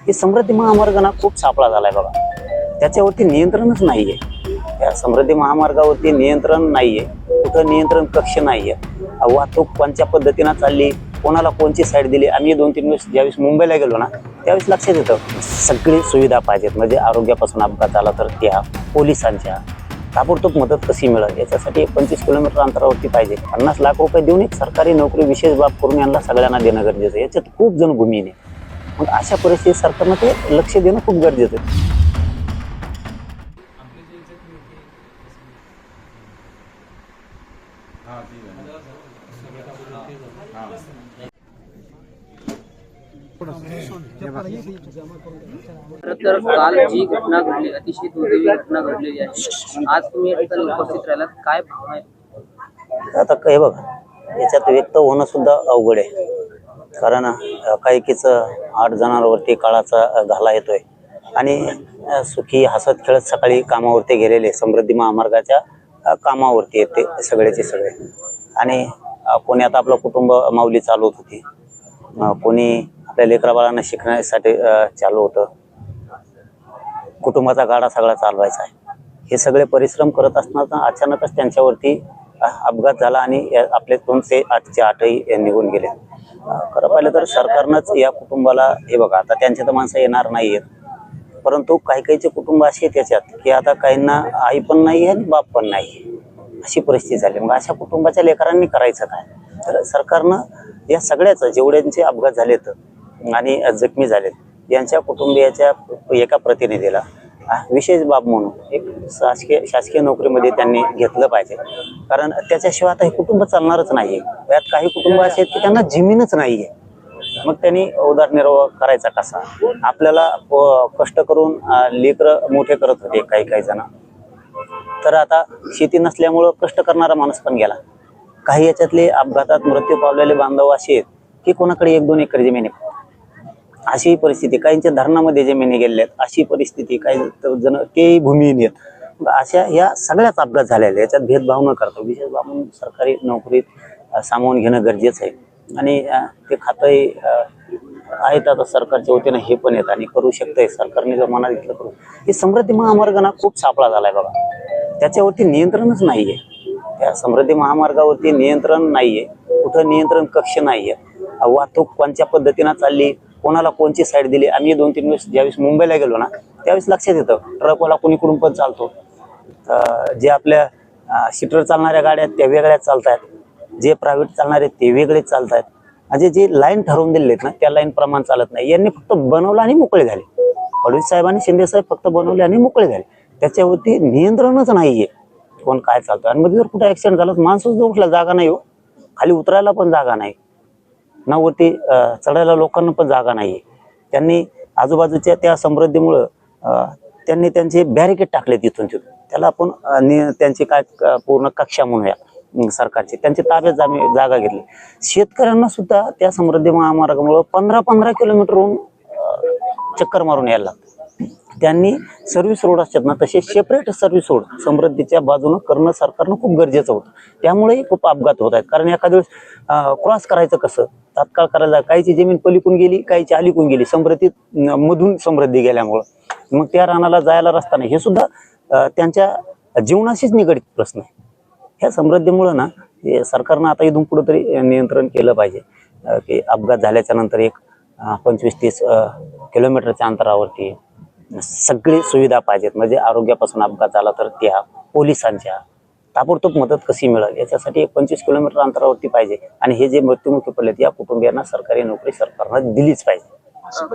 की समृद्धी महामार्गाना खूप सापळा झालाय बघा. त्याच्यावरती नियंत्रणच नाहीये. या समृद्धी महामार्गावरती नियंत्रण नाहीये, कुठं नियंत्रण कक्ष नाहीये. वाहतूक कोणत्या पद्धतीनं चालली, कोणाला कोणची साईड दिली. आम्ही 2-3 वेळेस ज्यावेळेस मुंबईला गेलो ना त्यावेळेस लक्षात येतं सगळी सुविधा पाहिजेत. म्हणजे आरोग्यापासून अपघात झाला तर त्या पोलिसांच्या ताबडतोब मदत कशी मिळेल याच्यासाठी 25 किलोमीटर अंतरावरती पाहिजे. 50 लाख रुपये देऊन एक सरकारी नोकरी विशेष बाब करून यांना सगळ्यांना देणं गरजेचं आहे. याच्यात खूप जण भूमिहीन आहे. मग अशा परिस्थितीत सरकारनं ते लक्ष देणं खूप गरजेचं आहे. तर काल जी घटना घडली, अतिशय दुर्दैवी घटना घडलेली आहे. आज तुम्ही या ठिकाणी उपस्थित राहिलात, काय भावना आहे? आता काय बघा, याच्यात व्यक्त होणं सुद्धा अवघड आहे. कारण काहीकीच 8 जणांवरती काळाचा घाला येतोय आणि सुखी हसत खेळत सकाळी कामावरती गेलेले समृद्धी महामार्गाच्या कामावरती येते सगळेचे सगळे. आणि कोणी आता आपलं कुटुंब माऊली चालवत होती, कोणी आपल्या लेकरा बाळांना शिकण्यासाठी चालू होतं, कुटुंबाचा गाडा सगळा चालवायचा आहे. हे सगळे परिश्रम करत असताना अचानकच त्यांच्यावरती अपघात झाला आणि आपले 2 ते 8चे 8ही निघून गेले. खरं पाहिलं तर सरकारनंच या कुटुंबाला, हे बघा आता त्यांचे तर माणसं येणार नाहीयेत, परंतु काही काहीचे कुटुंब असे आहेत त्याच्यात की आता काहींना आई पण नाही आहे आणि बाप पण नाही, अशी परिस्थिती झाली. मग अशा कुटुंबाच्या लेकरांनी करायचं काय? तर सरकारनं या सगळ्याच जेवढ्यांचे अपघात झालेत आणि जखमी झालेत यांच्या कुटुंबियाच्या एका प्रतिनिधीला विशेष बाब म्हणून एक शासकीय नोकरीमध्ये त्यांनी घेतलं पाहिजे. कारण त्याच्याशिवाय आता हे कुटुंब चालणारच नाहीये. यात काही कुटुंब असे आहेत की त्यांना जमीनच नाहीये. मग त्यांनी उदरनिर्वाह करायचा कसा? आपल्याला कष्ट करून लेकरं मोठे करत होते काही जण, तर आता शेती नसल्यामुळं कष्ट करणारा माणूस पण गेला. काही याच्यातले अपघातात मृत्यू पावलेले बांधव असे आहेत की कोणाकडे 1-2 एकर जमीन आहे, अशी परिस्थिती. काहींच्या धरणामध्ये जमिनी गेलेल्या आहेत, अशी परिस्थिती. काही जण ते भूमिहीन आहेत. अशा या सगळ्याच अपघात झालेल्या, याच्यात भेदभाव न करतो विशेष बाब म्हणून सरकारी नोकरीत सामावून घेणं गरजेचं आहे. आणि ते खातंही आहेत आता सरकारच्या वतीनं, हे पण येत आणि करू शकतंय सरकारने जर मनात घेतलं करू. हे समृद्धी महामार्गाना खूप सापळा झालाय बघा. त्याच्यावरती नियंत्रणच नाहीये. त्या समृद्धी महामार्गावरती नियंत्रण नाहीये, कुठं नियंत्रण कक्ष नाहीये. वाहतूक कोणत्या पद्धतीनं चालली, कोणाला कोणची साईड दिली. आम्ही 2-3 वेळेस ज्यावेळेस मुंबईला गेलो ना त्यावेळेस लक्षात येतं ट्रकवाला कोणीकडून पण चालतो, जे आपल्या सीटर चालणाऱ्या गाड्या त्या वेगळ्याच चालतायत, जे प्रायव्हेट चालणारे ते वेगळेच चालतायत. म्हणजे जे लाईन ठरवून दिलेले आहेत ना त्या लाईन प्रमाण चालत नाही. यांनी फक्त बनवलं आणि मोकळे झाले. फडणवीस साहेब आणि शिंदे साहेब फक्त बनवले आणि मोकळे झाले. त्याच्यावरती नियंत्रणच नाहीये कोण काय चालतं. आणि मध्ये जर कुठे ऍक्सिडेंट झाला माणूस जो उठला जागा नाही, हो खाली उतरायला पण जागा नाही, ना वरती चढायला लोकांना पण जागा नाही. त्यांनी आजूबाजूच्या त्या समृद्धीमुळं त्यांनी त्यांचे बॅरिकेड टाकले तिथून. त्याला आपण त्यांची काय पूर्ण कक्षा म्हणूया सरकारची, त्यांची ताब्यात जागा घेतली. शेतकऱ्यांना सुद्धा त्या समृद्धी महामार्गामुळं 15-15 किलोमीटरहून चक्कर मारून यायला लागतं. त्यांनी सर्व्हिस रोड असतात ना तसे सेपरेट सर्व्हिस रोड समृद्धीच्या बाजूनं करणं सरकारनं खूप गरजेचं होतं. त्यामुळेही खूप अपघात होत आहेत. कारण एखाद्या वेळेस क्रॉस करायचं कसं, तात्काळ करायला काहीची जमीन पलीकडून गेली, काहीची अलीकडून गेली, समृद्धीत मधून समृद्धी गेल्यामुळं मग त्या रानाला जायला रस्ता नाही. हे सुद्धा त्यांच्या जीवनाशीच निगडीत प्रश्न आहे. ह्या समृद्धीमुळं ना सरकारनं आता इथून पुढे तरी नियंत्रण केलं पाहिजे की अपघात झाल्याच्या नंतर एक 25-30 किलोमीटरच्या अंतरावरती सगळी सुविधा पाहिजेत. म्हणजे आरोग्यापासून अपघात झाला तर त्या पोलिसांच्या ताबडतोब मदत कशी मिळेल याच्यासाठी 25 किलोमीटर अंतरावरती पाहिजे. आणि हे जे मृत्युमुखी पडलेत या कुटुंबियांना सरकारी नोकरी सरकारनं दिलीच पाहिजे.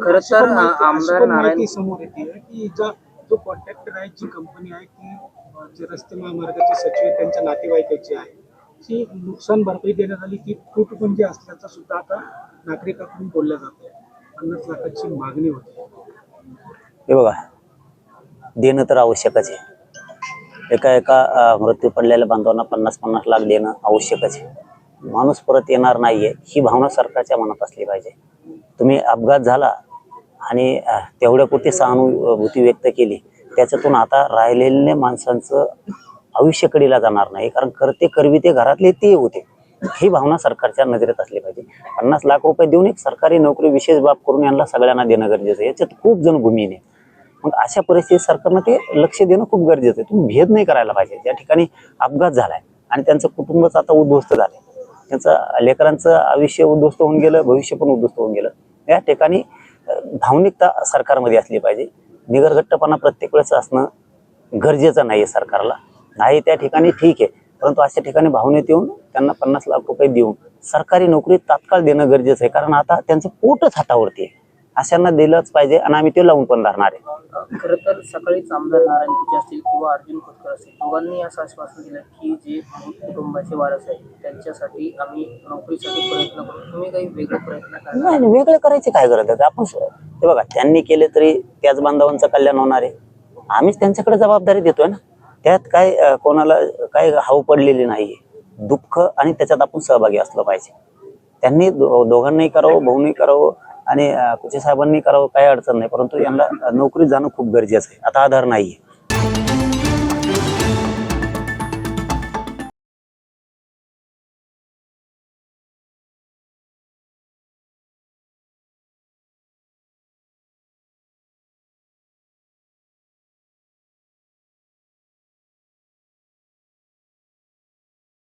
खरं तर आमदार नारायण समोर येते की जो कॉन्ट्रॅक्टर आहे, जी कंपनी आहे की जे रस्ते महामार्गाचे सचिव त्यांच्या नातेवाईकाची आहे, ती नुकसान भरपाई देण्यात आली ती तुटपुंजी असल्याचं सुद्धा आता नागरिकांकडून बोललं जातं. 50 लाखाची मागणी होती. हे बघा, देणं तर आवश्यकच आहे. एका मृत्यू पडलेल्या बांधवांना 50-50 लाख देणं आवश्यकच आहे. माणूस परत येणार नाहीये ही भावना सरकारच्या मनात असली पाहिजे. तुम्ही अपघात झाला आणि तेवढ्यापुरती सहानुभूती व्यक्त केली, त्याच्यातून आता राहिलेल्या माणसांचं आयुष्य कडीला जाणार नाही. कारण करते करविते घरातले ते होते. ही भावना सरकारच्या नजरेत असली पाहिजे. 50 लाख रुपये देऊन एक सरकारी नोकरी विशेष बाब करून यांना सगळ्यांना देणं गरजेचं आहे. याच्यात खूप जण भूमिहीन आहे. मग अशा परिस्थितीत सरकारनं ते लक्ष देणं खूप गरजेचं आहे. तुम्ही भेद नाही करायला पाहिजे. ज्या ठिकाणी अपघात झालाय आणि त्यांचं कुटुंबच आता उद्ध्वस्त झालंय, त्यांचं लेकरांचं आयुष्य उद्ध्वस्त होऊन गेलं, भविष्य पण उद्ध्वस्त होऊन गेलं. या ठिकाणी भावनिकता सरकारमध्ये असली पाहिजे. निगरघट्टपणा प्रत्येक वेळेस असणं गरजेचं नाहीये सरकारला. नाही त्या ठिकाणी ठीक आहे, परंतु अशा ठिकाणी भावनेत येऊन त्यांना 50 लाख रुपये देऊन सरकारी नोकरी तात्काळ देणं गरजेचं आहे. कारण आता त्यांचं पोटच हातावरती आहे. अशांना दिलंच पाहिजे आणि आम्ही ते लावून पण धरणार आहे. खरं तर सकाळीच आमदार नारायण कुचे असतील किंवा अर्जुन खोतकर असतील, दोघांनी असं आश्वासन दिलं की जे कुटुंबाचे वारस आहेत त्यांच्यासाठी आम्ही नोकरीसाठी प्रयत्न करू. तुम्ही काही वेगळे प्रयत्न करा? नाही, वेगळं करायची काय गरज आहे? आपण हे बघा, त्यांनी केले तरी त्याच बांधवांचं कल्याण होणार आहे. आम्हीच त्यांच्याकडे जबाबदारी देतोय ना. त्यात काय कोणाला काय हाव पडलेली नाहीये. दुःख आणि त्याच्यात आपण सहभागी असलं पाहिजे. त्यांनी दोघांनाही करावं, भाऊंनी करावं आणि कुचे साहेबांनी करावं, काही अडचण नाही. परंतु यांना नोकरीत जाणं खूप गरजेचं आहे. आता आधार नाहीये.